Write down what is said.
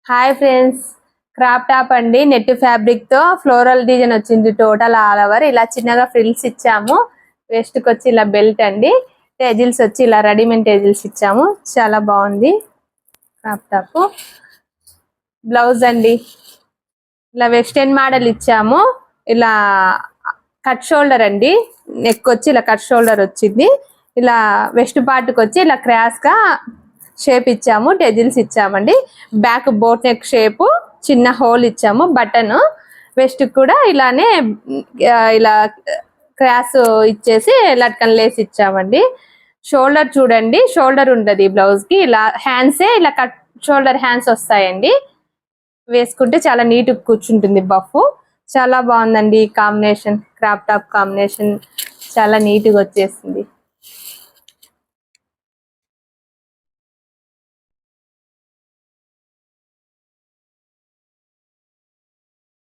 Hi friends, crop top అండి. Net fabric తో floral design వచ్చింది. టోటల్ ఆల్ ఓవర్ ఇలా చిన్నగా ఫ్రిల్స్ ఇచ్చాము. వేస్ట్ కి వచ్చి ఇలా బెల్ట్ అండి. టేజిల్స్ వచ్చి ఇలా రెడీమేడ్ టేజిల్స్ ఇచ్చాము. చాలా బాగుంది క్రాప్ టాప్. బ్లౌజ్ అండి, ఇలా వెస్టర్న్ మోడల్ ఇచ్చాము. ఇలా కట్ షోల్డర్ అండి. నెక్ వచ్చి ఇలా కట్ షోల్డర్ వచ్చింది. ఇలా వెస్ట్ పార్ట్ కి వచ్చి ఇలా క్రాస్ గా షేప్ ఇచ్చాము. టెజిల్స్ ఇచ్చామండి. బ్యాక్ బోట్ నెక్ షేప్, చిన్న హోల్ ఇచ్చాము. బటన్ వెస్ట్ కూడా ఇలానే ఇలా క్రాస్ ఇచ్చేసి లట్కన్ లేస్ ఇచ్చామండి. షోల్డర్ చూడండి, షోల్డర్ ఉంటది బ్లౌజ్ కి. ఇలా హ్యాండ్సే ఇలా కట్ షోల్డర్ హ్యాండ్స్ వస్తాయండి. వేసుకుంటే చాలా నీట్ కూర్చుంటుంది. బఫ్ చాలా బాగుందండి. కాంబినేషన్ క్రాప్ టాప్ కాంబినేషన్ చాలా నీట్ గా వచ్చేసింది.